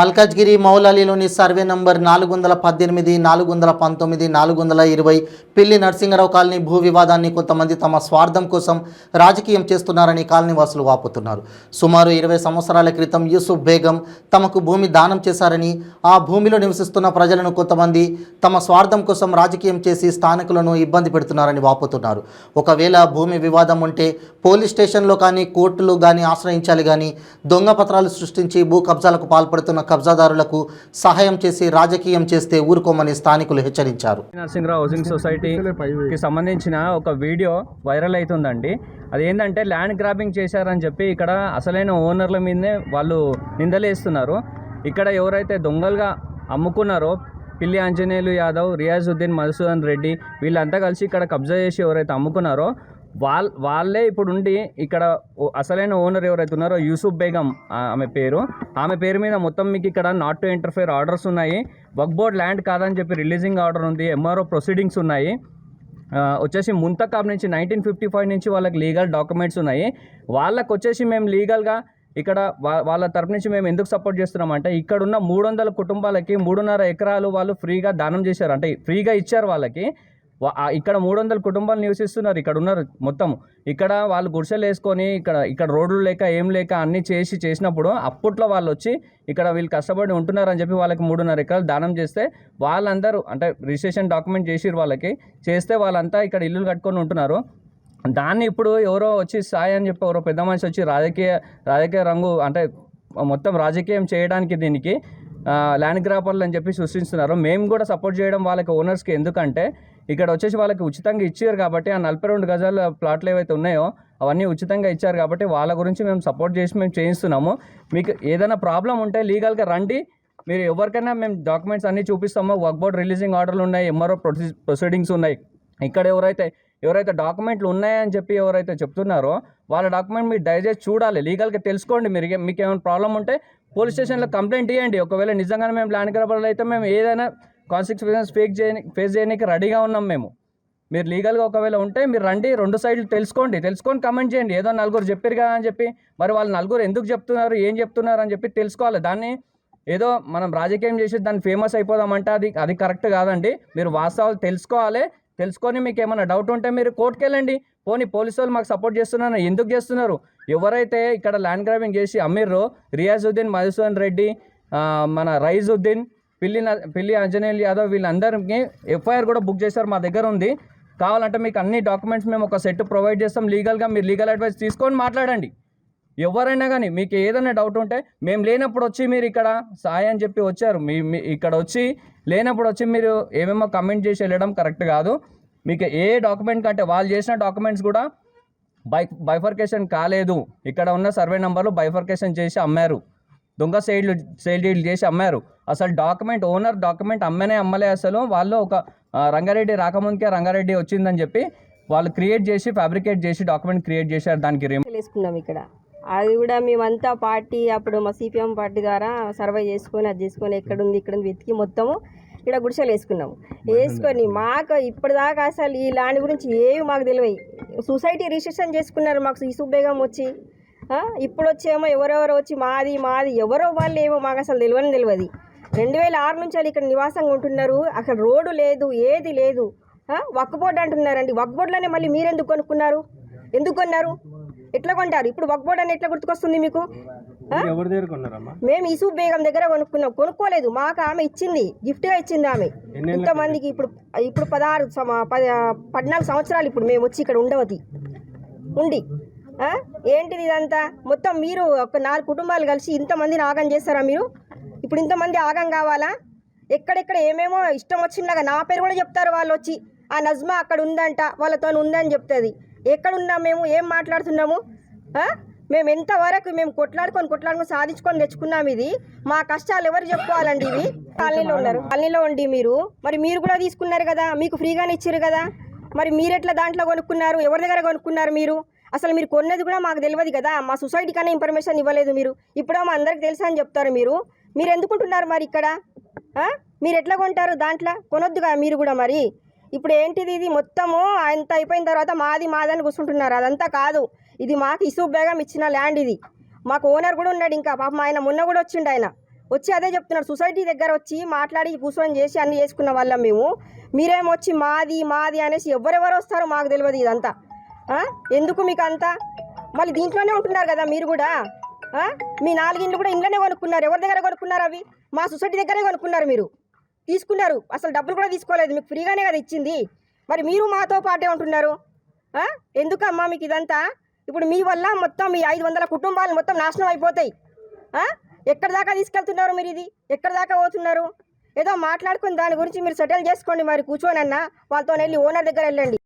Malkajgiri మౌలాలీలోని survey number 418, 419, 420 పిల్లి Narasingarao colony భూ వివాదాన్ని కొంతమంది తమ స్వార్థం కోసం రాజకీయం చేస్తున్నారని కాలనీవాసులు వాపోతున్నారు. సుమారు 20 సంవత్సరాల క్రితం యూసుఫ్ బేగం తమకు భూమి దానం చేశారని, ఆ భూమిలో నివసిస్తున్న ప్రజలను కొంతమంది తమ స్వార్థం కోసం రాజకీయం చేసి స్థానికులను ఇబ్బంది పెడుతున్నారని వాపోతున్నారు. ఒకవేళ భూమి వివాదం ఉంటే పోలీస్ స్టేషన్లో కానీ కోర్టులు కానీ ఆశ్రయించాలి కానీ దొంగ పత్రాలు సృష్టించి భూ కబ్జాలకు పాల్పడుతున్న కబ్జాదారులకు సహాయం చేసి రాజకీయం చేస్తే ఊరుకోమని స్థానికులు హెచ్చరించారు. నరసింగరావు హౌసింగ్ సొసైటీకి సంబంధించిన ఒక వీడియో వైరల్ అవుతుందండి. అదేంటంటే ల్యాండ్ గ్రాబింగ్ చేశారని చెప్పి ఇక్కడ అసలైన ఓనర్ల మీదనే వాళ్ళు నిందలేస్తున్నారు. ఇక్కడ ఎవరైతే దొంగలుగా అమ్ముకున్నారో పిల్లి ఆంజనేయులు యాదవ్, రియాజుద్దీన్, మధుసూదన్ రెడ్డి వీళ్ళంతా కలిసి ఇక్కడ కబ్జా చేసి ఎవరైతే అమ్ముకున్నారో వాళ్ళే ఇప్పుడు ఉండి ఇక్కడ అసలైన ఓనర్ ఎవరైతే ఉన్నారో యూసుఫ్ బేగం ఆమె పేరు మీద మొత్తం మీకు ఇక్కడ నాట్ టు ఇంటర్ఫేర్ ఆర్డర్స్ ఉన్నాయి. వక్ఫ్ బోర్డ్ ల్యాండ్ కాదని చెప్పి రిలీజింగ్ ఆర్డర్ ఉంది. ఎంఆర్ఓ ప్రొసీడింగ్స్ ఉన్నాయి. వచ్చేసి ముంతకాబ్ నుంచి 1955 నుంచి వాళ్ళకి లీగల్ డాక్యుమెంట్స్ ఉన్నాయి. వాళ్ళకి వచ్చేసి మేము లీగల్గా ఇక్కడ వాళ్ళ తరపు నుంచి మేము ఎందుకు సపోర్ట్ చేస్తున్నామంటే ఇక్కడున్న 300 కుటుంబాలకి 3.5 ఎకరాలు వాళ్ళు ఫ్రీగా దానం చేశారు. అంటే ఫ్రీగా ఇచ్చారు వాళ్ళకి. ఇక్కడ 300 కుటుంబాలు నివసిస్తున్నారు. ఇక్కడ ఉన్నారు మొత్తం. ఇక్కడ వాళ్ళు గుడిసెలు వేసుకొని ఇక్కడ రోడ్లు లేక ఏం లేక అన్నీ చేసినప్పుడు అప్పట్లో వాళ్ళు వచ్చి ఇక్కడ వీళ్ళు కష్టపడి ఉంటున్నారని చెప్పి వాళ్ళకి 3.5 ఎకరాలు దానం చేస్తే వాళ్ళందరూ అంటే రిజిస్ట్రేషన్ డాక్యుమెంట్ చేసిరు వాళ్ళకి చేస్తే వాళ్ళంతా ఇక్కడ ఇల్లులు కట్టుకొని ఉంటున్నారు. దాన్ని ఇప్పుడు ఎవరో వచ్చి సాయి అని చెప్పి ఎవరో పెద్ద మనిషి వచ్చి రాజకీయ రంగు అంటే మొత్తం రాజకీయం చేయడానికి దీనికి ల్యాండ్ గ్రాపర్లు అని చెప్పి సృష్టిస్తున్నారు. మేము కూడా సపోర్ట్ చేయడం వాళ్ళకి ఓనర్స్కి. ఎందుకంటే ఇక్కడ వచ్చేసి వాళ్ళకి ఉచితంగా ఇచ్చారు కాబట్టి ఆ 42 గజాల ప్లాట్లు ఏవైతే ఉన్నాయో అవన్నీ ఉచితంగా ఇచ్చారు కాబట్టి వాళ్ళ గురించి మేము సపోర్ట్ చేసి మేము చేయిస్తున్నాము. మీకు ఏదైనా ప్రాబ్లం ఉంటే లీగల్గా రండి. మీరు ఎవరికైనా మేము డాక్యుమెంట్స్ అన్నీ చూపిస్తామో. వక్ఫ్ బోర్డ్ రిలీజింగ్ ఆర్డర్లు ఉన్నాయి, ఎంఆర్ఓ ప్రొసీడింగ్స్ ఉన్నాయి. ఇక్కడ ఎవరైతే డాక్యుమెంట్లు ఉన్నాయని చెప్పి ఎవరైతే చెప్తున్నారో వాళ్ళ డాక్యుమెంట్ మీరు దయచేసి చూడాలి, లీగల్గా తెలుసుకోండి. మీకు ఏమైనా ప్రాబ్లం ఉంటే పోలీస్ స్టేషన్లో కంప్లైంట్ ఇవ్వండి. ఒకవేళ నిజంగానే మేము ల్యాండ్ గ్రాబర్లు అయితే మేము ఏదైనా కాన్సిక్వెన్సెస్ ఫేస్ చేయడానికి రెడీగా ఉన్నాం మేము. మీరు లీగల్గా ఒకవేళ ఉంటే మీరు రండి, 2 సైడ్లు తెలుసుకొని కమెంట్ చేయండి. ఏదో 4 చెప్పారు కదా అని చెప్పి మరి వాళ్ళు 4 ఎందుకు చెప్తున్నారు, ఏం చెప్తున్నారు అని చెప్పి తెలుసుకోవాలి. దాన్ని ఏదో మనం రాజకీయం చేసి దాన్ని ఫేమస్ అయిపోదామంటే అది కరెక్ట్ కాదండి. మీరు వాస్తవాలు తెలుసుకొని మీకు ఏమైనా డౌట్ ఉంటే మీరు కోర్టుకు వెళ్ళండి. పోలీసు వాళ్ళు మాకు సపోర్ట్ చేస్తున్నారు, ఎందుకు చేస్తున్నారు? ఎవరైతే ఇక్కడ ల్యాండ్ గ్రాబింగ్ చేసి అమ్మిర్రో రియాజుద్దీన్, మధుసూదన్ రెడ్డి, మన రైజుద్దీన్, పిల్లి ఆంజనేయులు యాదవ్ వీళ్ళందరికీ ఎఫ్ఐఆర్ కూడా బుక్ చేశారు. మా దగ్గర ఉంది. కావాలంటే మీకు అన్ని డాక్యుమెంట్స్ మేము ఒక సెట్ ప్రొవైడ్ చేస్తాం. లీగల్గా మీరు లీగల్ అడ్వైస్ తీసుకొని మాట్లాడండి. ఎవరైనా కానీ మీకు ఏదైనా డౌట్ ఉంటే మేము లేనప్పుడు వచ్చి మీరు ఇక్కడ సాయి అని చెప్పి వచ్చారు. ఇక్కడ వచ్చి లేనప్పుడు వచ్చి మీరు ఏమేమో కమెంట్ చేసి వెళ్ళడం కరెక్ట్ కాదు. మీకు ఏ డాక్యుమెంట్ కంటే వాళ్ళు చేసిన డాక్యుమెంట్స్ కూడా బైఫర్కేషన్ కాలేదు. ఇక్కడ ఉన్న సర్వే నెంబర్లు బైఫర్కేషన్ చేసి అమ్మారు. దొంగ సేల్ డీల్ చేసి అమ్మారు. అసలు ఓనర్ డాక్యుమెంట్ అమ్మలే. అసలు వాళ్ళు ఒక రంగారెడ్డి రాకముందుకే రంగారెడ్డి వచ్చిందని చెప్పి వాళ్ళు ఫ్యాబ్రికేట్ చేసి డాక్యుమెంట్ క్రియేట్ చేశారు. దానికి వేసుకున్నాం ఇక్కడ. అది కూడా మేమంతా పార్టీ అప్పుడు మా సిపిఎం పార్టీ ద్వారా సర్వే చేసుకొని ఎక్కడుంది ఇక్కడ వెతికి మొత్తము ఇక్కడ గుడిసెలు వేసుకొని మాకు ఇప్పటిదాకా అసలు ఈ ల్యాండ్ గురించి ఏవి మాకు తెలియదు. సొసైటీ రిజిస్ట్రేషన్ చేసుకున్నారు మాకు యూసుఫ్ బేగం వచ్చి. ఇప్పుడు వచ్చేమో ఎవరెవరో వచ్చి మాది ఎవరో వాళ్ళు ఏమో మాకు అసలు తెలియదు. 2006 నుంచి వాళ్ళు ఇక్కడ నివాసంగా ఉంటున్నారు. అక్కడ రోడ్డు లేదు, ఏది లేదు. వక్ఫ్ బోర్డు అంటున్నారండి. వక్ఫ్ బోర్డులోనే మళ్ళీ మీరెందుకు కొనుక్కున్నారు? ఎందుకు కొన్నారు? ఎట్లా కొంటారు? ఇప్పుడు వక్ఫ్ బోర్డు అని ఎట్లా గుర్తుకొస్తుంది మీకు? మేము యూసుఫ్ బేగం దగ్గర కొనుక్కోలేదు. మాకు ఆమె ఇచ్చింది, గిఫ్ట్గా ఇచ్చింది ఆమె. ఇంతమందికి ఇప్పుడు 14 సంవత్సరాలు ఇప్పుడు మేము వచ్చి ఇక్కడ ఉండి ఏంటిది ఇదంతా? మొత్తం మీరు ఒక 4 కుటుంబాలు కలిసి ఇంతమందిని ఆగం చేస్తారా మీరు? ఇప్పుడు ఇంతమంది ఆగం కావాలా? ఎక్కడెక్కడ ఏమేమో ఇష్టం వచ్చినలాగా నా పేరు కూడా చెప్తారు వాళ్ళు వచ్చి. ఆ నజ్మా అక్కడ ఉందంట, వాళ్ళతో ఉందని చెప్తుంది. ఎక్కడున్నాం మేము? ఏం మాట్లాడుతున్నాము? మేము ఎంతవరకు మేము కొట్లాడుకొని సాధించుకొని తెచ్చుకున్నాం. ఇది మా కష్టాలు ఎవరు చెప్పుకోవాలండి? ఇవి కాలనీలో ఉండి మీరు కూడా తీసుకున్నారు కదా, మీకు ఫ్రీగానే ఇచ్చారు కదా. మరి మీరెట్లా దాంట్లో కొనుక్కున్నారు? ఎవరి దగ్గర కొనుక్కున్నారు మీరు? అసలు మీరు కొన్నది కూడా మాకు తెలియదు కదా. మా సొసైటీ కన్నా ఇన్ఫర్మేషన్ ఇవ్వలేదు మీరు. ఇప్పుడు మా అందరికి తెలుసా అని చెప్తారు. మీరు ఎందుకుంటున్నారు మరి ఇక్కడ? మీరు ఎట్లా కొంటారు? దాంట్లో కొనొద్దుగా మీరు కూడా. మరి ఇప్పుడు ఏంటిది? ఇది మొత్తము అంత అయిపోయిన తర్వాత మాదని కూర్చుంటున్నారు. అదంతా కాదు. ఇది మాకు యూసుఫ్ బేగం ఇచ్చిన ల్యాండ్. ఇది మాకు ఓనర్ కూడా ఉన్నాడు. ఇంకా పాపం ఆయన మొన్న కూడా వచ్చిండు. ఆయన వచ్చి అదే చెప్తున్నారు. సొసైటీ దగ్గర వచ్చి మాట్లాడి కూర్చొని చేసి అన్ని చేసుకున్న వాళ్ళం మేము. మీరేమో వచ్చి మాది మాది అనేసి ఎవరెవరు వస్తారో మాకు తెలియదు ఇదంతా. ఎందుకు మీకు అంతా? మళ్ళీ దీంట్లోనే ఉంటున్నారు కదా మీరు కూడా. మీ 4 ఇండ్లు కూడా ఇంట్లోనే కొనుక్కున్నారు. ఎవరి దగ్గర కొనుక్కున్నారు? అవి మా సొసైటీ దగ్గరే కొనుక్కున్నారు. మీరు తీసుకున్నారు, అసలు డబ్బులు కూడా తీసుకోలేదు, మీకు ఫ్రీగానే కదా ఇచ్చింది. మరి మీరు మాతో పాటే ఉంటున్నారు. ఎందుకమ్మా మీకు ఇదంతా? ఇప్పుడు మీ వల్ల మొత్తం ఈ 500 కుటుంబాలు మొత్తం నాశనం అయిపోతాయి. ఎక్కడి దాకా తీసుకెళ్తున్నారు మీరు? ఇది ఎక్కడి దాకా పోతున్నారు? ఏదో మాట్లాడుకుని దాని గురించి మీరు సెటిల్ చేసుకోండి. మరి కూర్చొని అన్న వాళ్ళతో వెళ్ళి ఓనర్ దగ్గర వెళ్ళండి.